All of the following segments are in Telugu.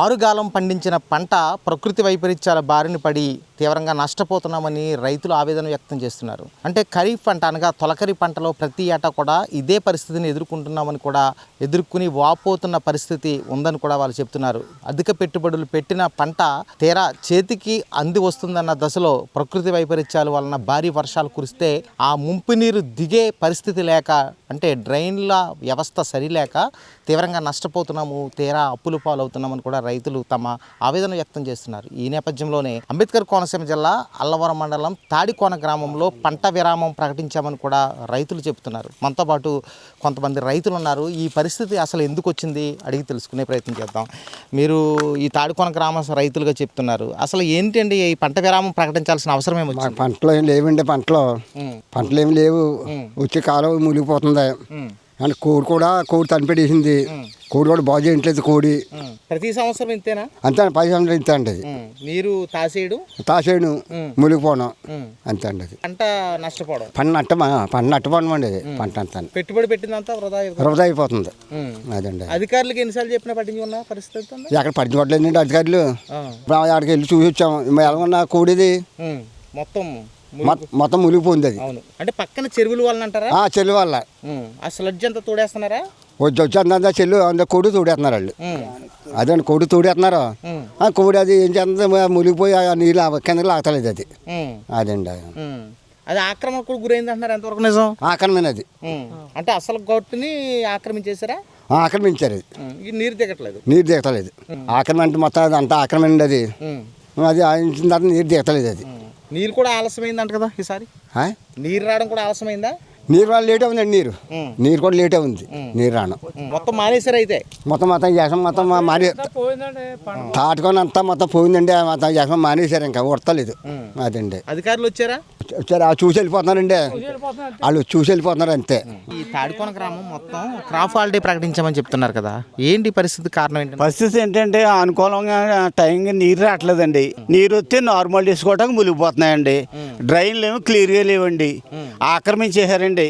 ఆరుగాలం పండించిన పంట ప్రకృతి వైపరీత్యాల బారిన పడి తీవ్రంగా నష్టపోతున్నామని రైతులు ఆవేదన వ్యక్తం చేస్తున్నారు. అంటే ఖరీఫ్ పంట అనగా తొలకరి పంటలో ప్రతి ఏటా కూడా ఇదే పరిస్థితిని ఎదుర్కొంటున్నామని కూడా ఎదుర్కొని వాపోతున్న పరిస్థితి ఉందని కూడా వాళ్ళు చెప్తున్నారు. అధిక పెట్టుబడులు పెట్టిన పంట తీరా చేతికి అంది వస్తుందన్న దశలో ప్రకృతి వైపరీత్యాల వలన భారీ వర్షాలు కురిస్తే ఆ ముంపు నీరు దిగే పరిస్థితి లేక, అంటే డ్రైన్ల వ్యవస్థ సరిలేక తీవ్రంగా నష్టపోతున్నాము, తీరా అప్పులు పాలవుతున్నామని కూడా రైతులు తమ ఆవేదన వ్యక్తం చేస్తున్నారు. ఈ నేపథ్యంలోనే అంబేద్కర్ కోనసీమ జిల్లా అల్లవరం మండలం తాడికోన గ్రామంలో పంట విరామం ప్రకటించామని కూడా రైతులు చెబుతున్నారు. మనతో పాటు కొంతమంది రైతులు ఉన్నారు. ఈ పరిస్థితి అసలు ఎందుకు వచ్చింది అడిగి తెలుసుకునే ప్రయత్నం చేద్దాం. మీరు ఈ తాడికోన గ్రామ రైతులుగా చెప్తున్నారు, అసలు ఏంటండి ఈ పంట విరామం ప్రకటించాల్సిన అవసరం ఏమొచ్చింది? పంటలు ఏం లేవండి, పంటలు ఏమి లేవు. వచ్చే కాలం మునిగిపోతుంది. అంటే కోడి తనిపెట్టేసింది. కోడి కూడా బాగు చేయట్లేదు. కోడి ప్రతి సంవత్సరం ఇంతేనా? అంతే, 10 సంవత్సరాలు ఇంతే అండి. అది నీరు తాసేయడం మునిగిపోవడం అంతే అండి. అది పంట నష్టపోవడం, పంట నష్టపోవడం అండి. అది పంట అంతా పెట్టుబడి పెట్టిందంతా వృధా అయిపోతుంది. అదండి. అధికారులకు ఎన్నిసార్లు చెప్పినా పట్టించుకున్న పరిస్థితి ఎక్కడ పట్టించుకోవట్లేదండి అధికారులు. అక్కడికి వెళ్ళి చూసి వచ్చాము. ఎలా ఉన్నా కోడిది మొత్తం మునిగిపోయింది. అది అంటే పక్కన చెరువుల వల్ల అంటారా? చెల్లు వల్ల ఆ స్లడ్జ్ అంతా తోడేస్తున్నారా? వచ్చేంత చెల్లు అంత కోడి తోడేస్తున్నారు వాళ్ళు. అదండి, కోడి తోడేస్తున్నారు. కోడి అది ఏం చేస్తుంది, మునిగిపోయి ఆ నీళ్ళు కిందకి లాగతలేదు. అది అదండి. అది ఆక్రమణకు గురైంది అంటున్నారు, ఎంతవరకు నిజం? ఆక్రమణ అది. అంటే అసలు గట్టుని ఆక్రమించేసారా? ఆక్రమించారు. అది నీరు దిగట్లేదు. ఆక్రమణ అంటే మొత్తం అది అంతా ఆక్రమణ అండి. అది అది ఆయించిన తర్వాత నీరు దిగతలేదు. అది నీరు కూడా ఆలస్యమైందంట కదా ఈసారి? నీరు రావడం కూడా ఆలస్యమైందా? నీరు రావడం లేట్ అవుందండి. నీరు కూడా లేట్ అవుంది. నీరు రావడం మొత్తం మానేశారు. అయితే మొత్తం చేసం మొత్తం మానే తాటుకొని అంతా మొత్తం పోయిందండి. మొత్తం చేసం మానేశారు, ఇంకా ఉడతలేదు. అదండి. అధికారులు వచ్చారా? చూసి వెళ్ళిపోతున్నారండి. వాళ్ళు చూసి వెళ్ళిపోతున్నారు అంతే. ఈ తాడికోన గ్రామం మొత్తం క్రాప్ హాలిడే ప్రకటించామని చెప్తున్నారు కదా, ఏంటి పరిస్థితి? కారణం ఏంటి? పరిస్థితి ఏంటంటే అనుకూలంగా టైంగా నీరు రావట్లేదండి. నీరు వస్తే నార్మల్ తీసుకోవడానికి మునిగిపోతున్నాయండి. డ్రైన్లు ఏమో క్లియర్గా లేవండి. ఆక్రమించేశారండి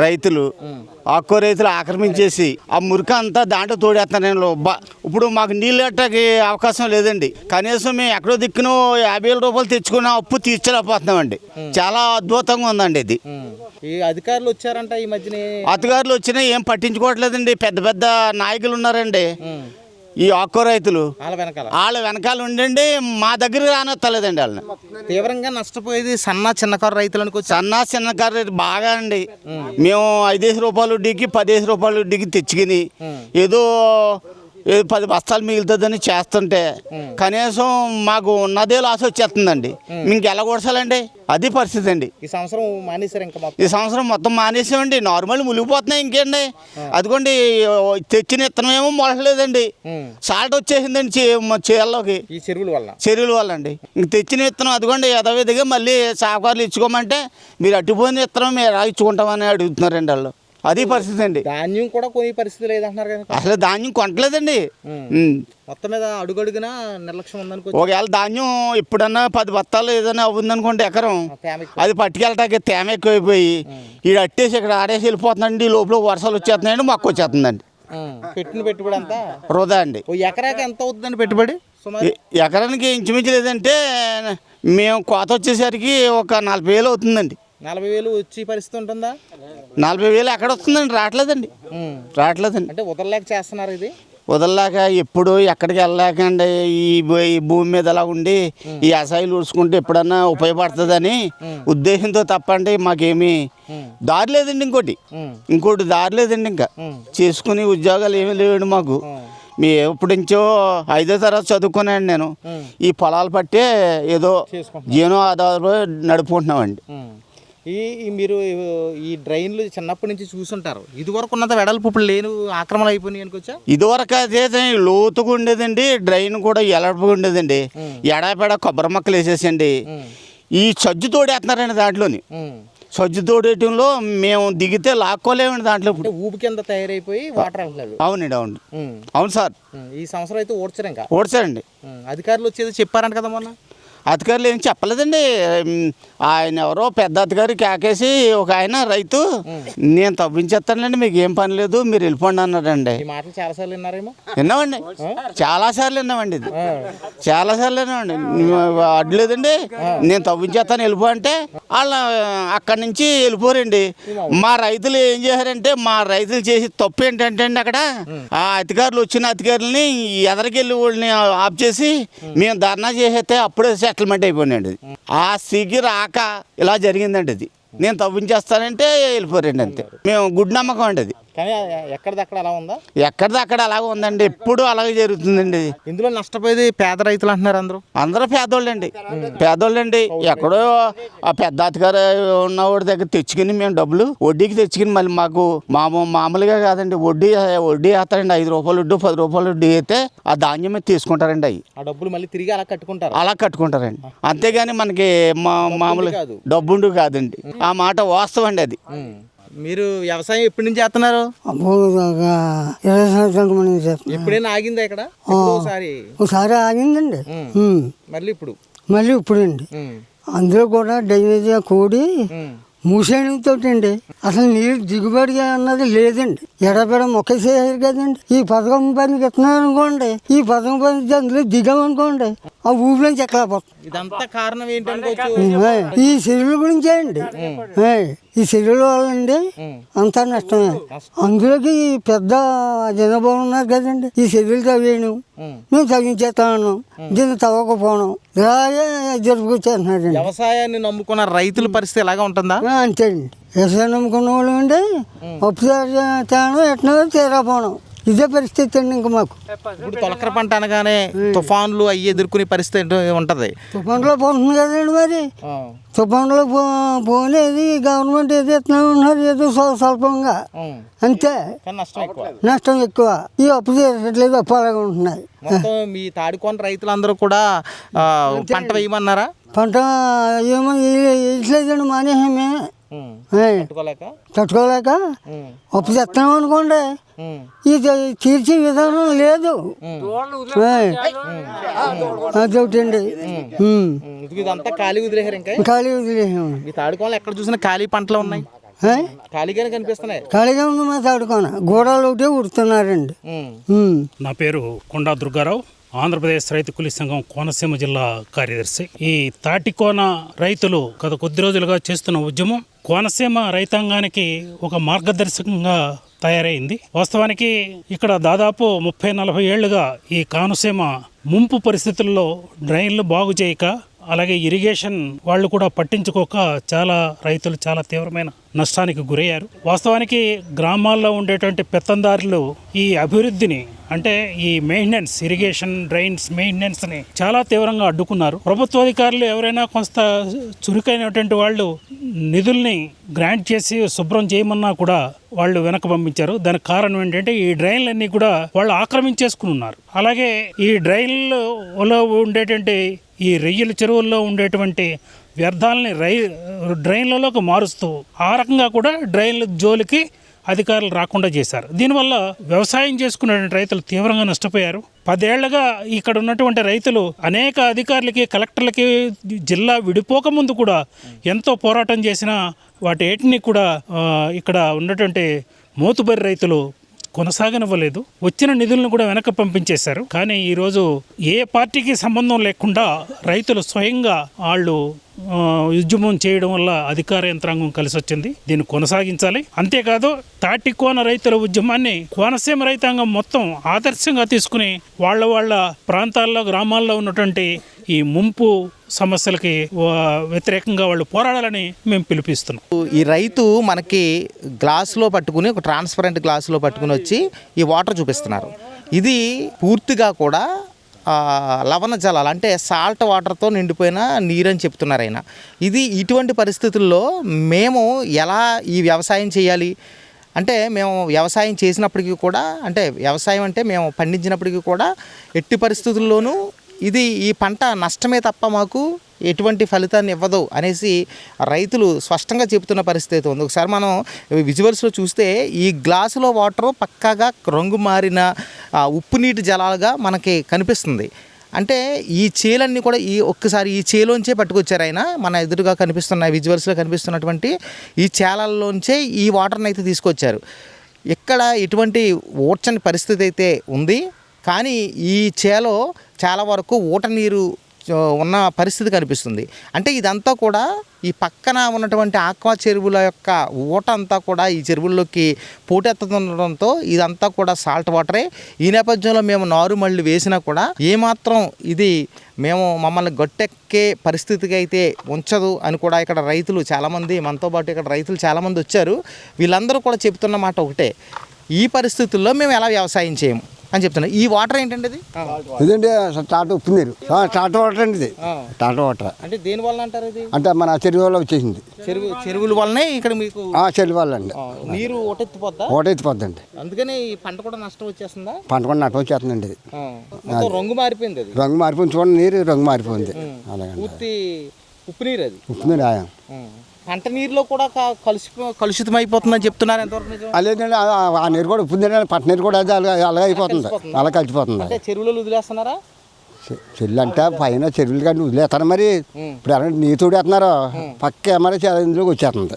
రైతులు. ఆకుకూర రైతులు ఆక్రమించేసి ఆ మురికి అంతా దాంట్లో తోడేస్తున్నాను. ఇప్పుడు మాకు నీళ్ళు కట్టకి అవకాశం లేదండి. కనీసం మేము ఎక్కడో దిక్కును 50,000 రూపాయలు తెచ్చుకున్న అప్పు తీర్చలేకపోతున్నామండి. చాలా అద్భుతంగా ఉందండి ఇది. ఈ అధికారులు వచ్చారంట ఈ మధ్యనే. అధికారులు వచ్చినా ఏం పట్టించుకోవట్లేదండి. పెద్ద పెద్ద నాయకులు ఉన్నారండి. ఈ ఆకుకూర రైతులు వాళ్ళ వెనకాల ఉండండి, మా దగ్గర రానొత్తలేదండి. వాళ్ళని తీవ్రంగా నష్టపోయేది చిన్నకారు రైతులు అనుకో. చిన్నకారు రైతు బాగా అండి. మేము 5,000 రూపాయలు వడ్డీకి 10,000 రూపాయలు వడ్డీకి తెచ్చుకుని ఏదో 10 బస్తాలు మిగులుతుందని చేస్తుంటే కనీసం మాకు ఉన్నదే లాస్ వచ్చేస్తుందండి. ఇంక ఎలా కొడసాలండి? అది పరిస్థితి అండి. ఈ సంవత్సరం మానేశారు. ఇంకా ఈ సంవత్సరం మొత్తం మానేసామండి. నార్మల్ మునిగిపోతున్నాయి. ఇంకేండి, అదిగోండి తెచ్చిన విత్తనం ఏమో మొలలేదండి. సాల్ట్ వచ్చేసిందండి చేళ్ళలోకి. ఈ చెరువుల వల్ల అండి. ఇంక తెచ్చిన విత్తనం అదిగోండి యథావిధిగా మళ్ళీ సాగుకారులు ఇచ్చుకోమంటే మీరు అట్టిపోయిన విత్తనం మీరు ఇచ్చుకుంటామని అడుగుతున్నారండి వాళ్ళు. అది పరిస్థితి అండి. ధాన్యం కూడా కొన్ని పరిస్థితి లేదంటున్నారు కదా. అసలు ధాన్యం కొనట్లేదండి. మొత్తం మీద అడుగడుగునా నిర్లక్ష్యం ఉందనుకో. ఒకవేళ ధాన్యం ఎప్పుడన్నా 10 బత్తాలు ఏదైనా అవుందనుకోండి ఎకరం, అది పట్టుకెళ్ళటానికి తేమ ఎక్కువైపోయి ఈడు అట్టేసి ఇక్కడ ఆడేసి వెళ్ళిపోతుందండి. లోపల వర్షాలు వచ్చేస్తున్నాయండి, మొక్క వచ్చేస్తుందండి. పెట్టిన పెట్టుబడి అంతా వృధా అండి. ఎకరాకి ఎంత అవుతుందండి పెట్టుబడి? ఎకరానికి ఇంచుమించు లేదంటే మేము కోత వచ్చేసరికి ఒక 40,000 అవుతుందండి. 40,000 వచ్చి పరిస్థితి ఉంటుందా? 40,000 ఎక్కడ వస్తుందండి? రావట్లేదండి. అంటే వదలలేక చేస్తున్నారు. ఇది వదలలేక ఎప్పుడు ఎక్కడికి వెళ్ళలేకండి. ఈ భూమి మీద అలా ఉండి ఈ అసాయిలు ఊడ్చుకుంటే ఎప్పుడన్నా ఉపయోగపడుతుందని ఉద్దేశంతో తప్పండి మాకేమీ దారి లేదండి. ఇంకోటి దారి లేదండి. ఇంకా చేసుకుని ఉద్యోగాలు ఏమీ లేవండి మాకు. ఎప్పటి నుంచో 5వ తరగతి చదువుకున్నాను నేను. ఈ పొలాలు పట్టే ఏదో జీవనం ఆధారం నడుపుకుంటున్నామండి. మీరు ఈ డ్రైన్లు చిన్నప్పటి నుంచి చూసుంటారు. ఇదివరకు ఉన్నంత వెడల్పు ఇప్పుడు లేని ఆక్రమణ అయిపోయినాయి అనుకోవచ్చా? ఇదివరకు అదే లోతుగా ఉండేదండి. డ్రైన్ కూడా ఎలపుగా ఉండేదండి. ఎడాపెడ కొబ్బరి మొక్కలు వేసేసండి. ఈ సజ్జు తోడేస్తున్నారండి దాంట్లోని. సజ్జు తోడేయటంలో మేము దిగితే లాక్కోలేమండి. దాంట్లో ఊపి కింద తయారైపోయి వాటర్ వెళ్ళలేదు. అవునండి. అవును సార్. ఈ సంవత్సరం అయితే ఓడ్చారు. ఇంకా ఓడ్చారండి. అధికారులు వచ్చేది చెప్పారంట కదా మొన్న. అధికారులు ఏం చెప్పలేదండి. ఆయన ఎవరో పెద్ద అధికారి కేకేసి ఒక ఆయన రైతు నేను తవ్వించేస్తానండి, మీకు ఏం పని లేదు, మీరు వెళ్ళిపోండి అన్నాడండి. ఈ మాటలు చాలాసార్లు విన్నారేమో. విన్నామండి, చాలాసార్లు విన్నామండి. ఇది చాలాసార్లు విన్నామండి. అడ్లేదండి, నేను తవ్వించేస్తాను వెళ్ళిపో అంటే వాళ్ళు అక్కడి నుంచి వెళ్ళిపోరండి. మా రైతులు ఏం చేశారంటే, మా రైతులు చేసి తప్పు ఏంటంటే అండి, అక్కడ ఆ అధికారులు వచ్చిన అధికారులని ఎదరికెళ్ళి వాళ్ళని ఆఫ్ చేసి మేము ధర్నా చేసేస్తే అప్పుడే సెటిల్మెంట్ అయిపోయినండి. ఆ సిగ్గి రాక ఇలా జరిగిందండి. అది నేను తవ్వించేస్తానంటే వెళ్ళిపోరండి, అంతే. మేము గుడ్ నమ్మకం అండి అది. కానీ ఎక్కడిదక్కడ అలా ఉందా? ఎక్కడిదక్కడ అలాగే ఉందండి, ఎప్పుడు అలాగే జరుగుతుందండి. ఇందులో నష్టపోయేది పేద రైతులు అంటున్నారు అందరూ. అందరూ పేదోళ్ళండి, పేదోళ్ళండి. ఎక్కడో ఆ పెద్ద అధికారి ఉన్నవాడి దగ్గర తెచ్చుకుని మేము డబ్బులు వడ్డీకి తెచ్చుకుని మళ్ళీ మాకు మామూలుగా కాదండి, వడ్డీ వేస్తారండి. 5 రూపాయలు వడ్డీ, 10 రూపాయలు వడ్డీ అయితే ఆ ధాన్యమే తీసుకుంటారండి. అవి ఆ డబ్బులు మళ్ళీ తిరిగి అలా కట్టుకుంటారు. అలా కట్టుకుంటారండి, అంతేగాని మనకి మామూలుగా డబ్బుండు కాదండి. ఆ మాట వాస్తవం అండి అది. మీరు వ్యవసాయం ఎప్పటి నుంచి చేస్తున్నారు? 20 సంవత్సరాల నుంచి చేస్తున్నాం. ఎప్పుడైనా ఆగిందా ఇక్కడ? ఒకసారి ఆగిందండి. మళ్ళీ ఇప్పుడు అండి అందులో కూడా డ్రైనేజ్ కూడి మూసేయడంతో అండి అసలు నీరు దిగుబడిగా అన్నది లేదండి. ఎడబెడ మొక్కేసేయారు కదండి. ఈ పథకం పనికి ఎత్తున్నాను అనుకోండి, ఈ పథకం పని అందులో దిగామనుకోండి ఆ ఊపిలోంచి ఎక్కలేకపోతుంది. ఇదంతా కారణం ఏంటనుకోవచ్చు? ఈ చెరువుల గురించే అండి. ఈ చెరువుల వల్ల అండి అంతా నష్టమే. అందులోకి పెద్ద జనభవనం ఉన్నారు కదండి, ఈ చెరువులు తవ్వేయను, మేము తగ్గించేస్తాను, దీన్ని తవ్వకపోవడం ఇలాగే జరుపుకొచ్చేస్తున్నాడు. వ్యవసాయాన్ని నమ్ముకున్న రైతుల పరిస్థితి ఎలాగా ఉంటుందా? అంతే అండి. వ్యవసాయం నమ్ముకున్న వాళ్ళు అండి అప్పు తేడం ఎట్లా తీరాపోవడం ఇదే పరిస్థితి అండి. ఇంకా మాకు ఇప్పుడు తొలకర పంట అనగానే తుఫాన్లు అయ్యి ఎదుర్కొనే పరిస్థితి ఉంటది. తుఫాన్లో పోతుంది కదండి. మరి తుఫాన్లో పోనేది గవర్నమెంట్ ఏది ఎత్తున్నా ఉన్నారు, ఏదో స్వల్పంగా అంతే. నష్టం ఎక్కువ. ఈ అప్పు తీరట్లేదు, అప్పు అలాగే ఉంటున్నాయి. మీ తాడికొండ రైతులందరూ కూడా పంట వేయమన్నారా? పంట ఏమో వేయట్లేదండి, మానేమే తట్టుకోలేక అప్పు తెస్తాం అనుకోండి, ఇది తీర్చే విధానం లేదు. అదొకటి అండి. ఇదంతా ఖాళీ వదిలేసారు. ఇంకా ఖాళీ వదిలేసాం. ఈ తాడికొండలో ఎక్కడ చూసినా ఖాళీ పంటలు ఉన్నాయి, ఖాళీగానే కనిపిస్తున్నాయి. ఖాళీగా ఉంది మా తాడుకోన, గోడలు ఒకటే ఉడుతున్నారండి. నా పేరు కొండా దుర్గారావు, ఆంధ్రప్రదేశ్ రైతు కూలీ సంఘం కోనసీమ జిల్లా కార్యదర్శి. ఈ తాటికోన రైతులు గత కొద్ది రోజులుగా చేస్తున్న ఉద్యమం కోనసీమ రైతాంగానికి ఒక మార్గదర్శకంగా తయారైంది. వాస్తవానికి ఇక్కడ దాదాపు 30-40 ఏళ్లుగా ఈ కోనసీమ ముంపు పరిస్థితుల్లో డ్రైన్లు బాగు చేయక, అలాగే ఇరిగేషన్ వాళ్ళు కూడా పట్టించుకోక చాలా రైతులు చాలా తీవ్రమైన నష్టానికి గురయ్యారు. వాస్తవానికి గ్రామాల్లో ఉండేటువంటి పెత్తందారులు ఈ అభివృద్ధిని, అంటే ఈ మెయింటెనెన్స్, ఇరిగేషన్ డ్రైన్స్ మెయింటెనెన్స్ని చాలా తీవ్రంగా అడ్డుకున్నారు. ప్రభుత్వాధికారులు ఎవరైనా కొంత చురుకైనటువంటి వాళ్ళు నిధుల్ని గ్రాంట్ చేసి శుభ్రం చేయమన్నా కూడా వాళ్ళు వెనక పంపించారు. దానికి కారణం ఏంటంటే ఈ డ్రైన్లన్నీ కూడా వాళ్ళు ఆక్రమించేసుకుని ఉన్నారు. అలాగే ఈ డ్రైన్లలో ఉండేటువంటి ఈ రొయ్యల చెరువుల్లో ఉండేటువంటి వ్యర్థాలని డ్రైన్లలోకి మారుస్తూ ఆ రకంగా కూడా డ్రైన్ల జోలికి అధికారులు రాకుండా చేశారు. దీనివల్ల వ్యవసాయం చేసుకునే రైతులు తీవ్రంగా నష్టపోయారు. 10 ఏళ్లుగా ఇక్కడ ఉన్నటువంటి రైతులు అనేక అధికారులకి, కలెక్టర్లకి, జిల్లా విడిపోకముందు కూడా ఎంతో పోరాటం చేసినా వాటిని కూడా ఇక్కడ ఉన్నటువంటి మోతుబరి రైతులు కొనసాగనివ్వలేదు. వచ్చిన నిధులను కూడా వెనక పంపించేశారు. కానీ ఈరోజు ఏ పార్టీకి సంబంధం లేకుండా రైతులు స్వయంగా వాళ్ళు ఉద్యమం చేయడం వల్ల అధికార యంత్రాంగం కలిసి వచ్చింది. దీన్ని కొనసాగించాలి. అంతేకాదు తాటికోన రైతుల ఉద్యమాన్ని కోనసీమ రైతాంగం మొత్తం ఆదర్శంగా తీసుకుని వాళ్ళ ప్రాంతాల్లో, గ్రామాల్లో ఉన్నటువంటి ఈ ముంపు సమస్యలకి వ్యతిరేకంగా వాళ్ళు పోరాడాలని మేము పిలిపిస్తున్నాం. ఈ రైతు మనకి గ్లాసులో పట్టుకుని, ఒక ట్రాన్స్పరెంట్ గ్లాసులో పట్టుకుని వచ్చి ఈ వాటర్ చూపిస్తున్నారు. ఇది పూర్తిగా కూడా లవణ జలాలు, అంటే సాల్ట్ వాటర్తో నిండిపోయిన నీరు అని చెప్తున్నారు ఆయన. ఇది ఇటువంటి పరిస్థితుల్లో మేము ఎలా ఈ వ్యవసాయం చేయాలి అంటే, మేము వ్యవసాయం చేసినప్పటికీ కూడా, అంటే వ్యవసాయం అంటే మేము పండించినప్పటికీ కూడా ఎట్టి పరిస్థితుల్లోనూ ఈ పంట నష్టమే తప్ప మాకు ఎటువంటి ఫలితాన్ని ఇవ్వదు అనేసి రైతులు స్పష్టంగా చెబుతున్న పరిస్థితి ఉంది. ఒకసారి మనం విజువల్స్లో చూస్తే ఈ గ్లాసులో వాటరు పక్కాగా రంగు మారిన ఉప్పు నీటి జలాలుగా మనకి కనిపిస్తుంది. అంటే ఈ చేలన్నీ కూడా ఒక్కసారి ఈ చేలోంచే పట్టుకొచ్చారు ఆయన. మన ఎదురుగా కనిపిస్తున్న విజువల్స్లో కనిపిస్తున్నటువంటి ఈ చేలల్లోంచే ఈ వాటర్ని అయితే తీసుకొచ్చారు. ఇక్కడ ఎటువంటి ఊడ్చని పరిస్థితి అయితే ఉంది, కానీ ఈ చేలో చాలా వరకు ఊట నీరు ఉన్న పరిస్థితి కనిపిస్తుంది. అంటే ఇదంతా కూడా ఈ పక్కన ఉన్నటువంటి ఆక్వా చెరువుల యొక్క ఊట అంతా కూడా ఈ చెరువుల్లోకి పోటెత్తుండడంతో ఇదంతా కూడా సాల్ట్ వాటరే. ఈ నేపథ్యంలో మేము నారుమళ్ళు వేసినా కూడా ఏమాత్రం ఇది మమ్మల్ని గట్టెక్కే పరిస్థితికి అయితే ఉంచదు అని కూడా ఇక్కడ రైతులు చాలామంది, మనతో పాటు ఇక్కడ రైతులు చాలామంది వచ్చారు. వీళ్ళందరూ కూడా చెప్తున్న మాట ఒకటే, ఈ పరిస్థితుల్లో మేము ఎలా వ్యవసాయం చేయము అని చెప్తున్నారు. ఈ వాటర్ ఏంటండి ఇది? ఇదండి టాటా ఉప్పు నీరు, టాటా వాటర్ అండి ఇది. టాటా వాటర్ అంటే దేని వల్ల అంటారు ఇది? అంటే మన చెరువు వల్ల వచ్చేసింది. చెరువుల వల్లనే ఇక్కడ మీకు చెరువు వల్ల అండి నీరు ఓటెత్తిపోద్దా? ఓటెత్తిపోద్దండి. అందుకని ఈ పంట కూడా నష్టం వచ్చేస్తుందా? పంట కూడా నష్టం వచ్చేస్తుందండి ఇది. మొత్తం రంగు మారిపోయింది, అది రంగు మారిపోయింది. చూడండి, నీరు రంగు మారిపోయింది. అలాగే పూర్తి ఉప్పు నీరు అది. ఉప్పు నీరు పంట నీరులో కూడా కలుషితం అయిపోతుందని చెప్తున్నారు. ఎంతవరకు నిజం? లేదండి, ఆ నీరు కూడా ఉప్పు నీరు, పట్ట నీరు కూడా అది అలాగే అయిపోతుంది, అలా కలిసిపోతుంది. అంటే చెరువులలో వదిలేస్తున్నారా? చెల్లు అంటే పైన చెరువులు కానీ వదిలేస్తారు. మరి ఇప్పుడు ఎవరైనా నీరు తోడేస్తున్నారు, పక్క మరి ఇందులోకి వచ్చేస్తుంది.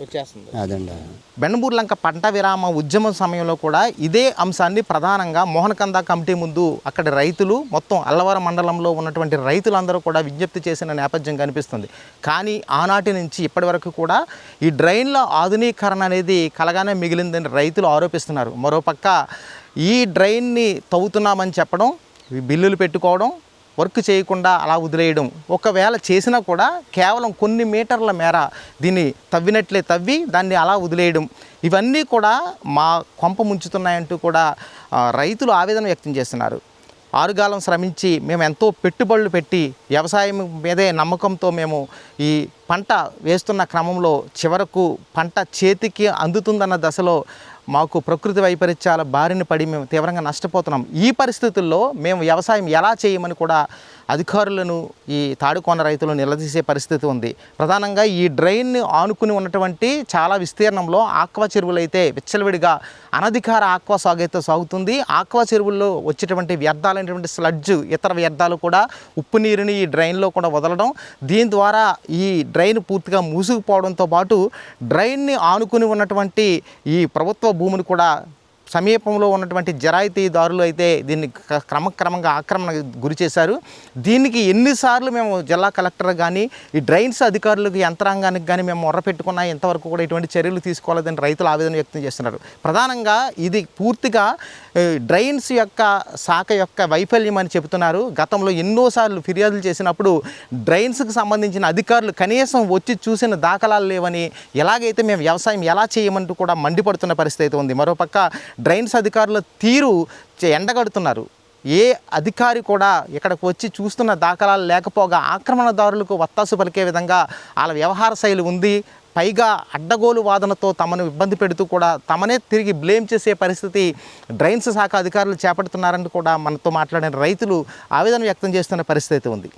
అదండి. బెండమూరు పంట విరామ ఉద్యమం సమయంలో కూడా ఇదే అంశాన్ని ప్రధానంగా మోహనకంద కమిటీ ముందు అక్కడి రైతులు, మొత్తం అల్లవరం మండలంలో ఉన్నటువంటి రైతులందరూ కూడా విజ్ఞప్తి చేసిన నేపథ్యం కనిపిస్తుంది. కానీ ఆనాటి నుంచి ఇప్పటి వరకు కూడా ఈ డ్రైన్ల ఆధునీకరణ అనేది కలగానే మిగిలిందని రైతులు ఆరోపిస్తున్నారు. మరోపక్క ఈ డ్రైన్ని తవ్వుతున్నామని చెప్పడం, బిల్లులు పెట్టుకోవడం, వర్క్ చేయకుండా అలా వదిలేయడం, ఒకవేళ చేసినా కూడా కేవలం కొన్ని మీటర్ల మేర దీన్ని తవ్వినట్లే తవ్వి దాన్ని అలా వదిలేయడం, ఇవన్నీ కూడా మా కొంప ముంచుతున్నాయంటూ కూడా రైతులు ఆవేదన వ్యక్తం చేస్తున్నారు. ఆరుగాలం శ్రమించి మేము ఎంతో పెట్టుబడులు పెట్టి వ్యవసాయం మీదే నమ్మకంతో మేము ఈ పంట వేస్తున్న క్రమంలో చివరకు పంట చేతికి అందుతుందన్న దశలో మాకు ప్రకృతి వైపరీత్యాల బారిన పడి మేము తీవ్రంగా నష్టపోతున్నాం. ఈ పరిస్థితుల్లో మేము వ్యవసాయం ఎలా చేయమని కూడా అధికారులను ఈ తాడుకోన రైతులు నిలదీసే పరిస్థితి ఉంది. ప్రధానంగా ఈ డ్రైన్ని ఆనుకుని ఉన్నటువంటి చాలా విస్తీర్ణంలో ఆక్వా చెరువులు అయితే విచ్చలవిడిగా అనధికార ఆక్వా సాగు అయితే సాగుతుంది. ఆక్వా చెరువుల్లో వచ్చేటువంటి వ్యర్థాలైనటువంటి స్లడ్జ్, ఇతర వ్యర్థాలు కూడా ఉప్పు నీరుని ఈ డ్రైన్లో కూడా వదలడం, దీని ద్వారా ఈ డ్రైన్ పూర్తిగా మూసుకుపోవడంతో పాటు డ్రైన్ని ఆనుకుని ఉన్నటువంటి ఈ ప్రభుత్వ భూమిని కూడా సమీపంలో ఉన్నటువంటి జరాయితీదారులు అయితే దీన్ని క్రమక్రమంగా ఆక్రమణకు గురి చేశారు. దీనికి ఎన్నిసార్లు మేము జిల్లా కలెక్టర్ కానీ ఈ డ్రైన్స్ అధికారులకు, యంత్రాంగానికి కానీ మేము మొర్ర పెట్టుకున్నా ఇంతవరకు కూడా ఇటువంటి చర్యలు తీసుకోలేదని రైతులు ఆవేదన వ్యక్తం చేస్తున్నారు. ప్రధానంగా ఇది పూర్తిగా డ్రైన్స్ యొక్క శాఖ యొక్క వైఫల్యం అని చెబుతున్నారు. గతంలో ఎన్నోసార్లు ఫిర్యాదులు చేసినప్పుడు డ్రైన్స్కి సంబంధించిన అధికారులు కనీసం వచ్చి చూసిన దాఖలాలు లేవని, ఎలాగైతే మేము వ్యవసాయం ఎలా చేయమంటూ కూడా మండిపడుతున్న పరిస్థితి ఉంది. మరోపక్క డ్రైన్స్ అధికారుల తీరు ఎండగడుతున్నారు. ఏ అధికారి కూడా ఇక్కడికి వచ్చి చూస్తున్న దాఖలాలు లేకపోగా ఆక్రమణదారులకు వత్తాసు పలికే విధంగా వాళ్ళ వ్యవహార శైలి ఉంది. పైగా అడ్డగోలు వాదనతో తమను ఇబ్బంది పెడుతూ కూడా తమనే తిరిగి బ్లేమ్ చేసే పరిస్థితి డ్రైన్స్ శాఖ అధికారులు చేపడుతున్నారని కూడా మనతో మాట్లాడిన రైతులు ఆవేదన వ్యక్తం చేస్తున్న పరిస్థితి ఉంది.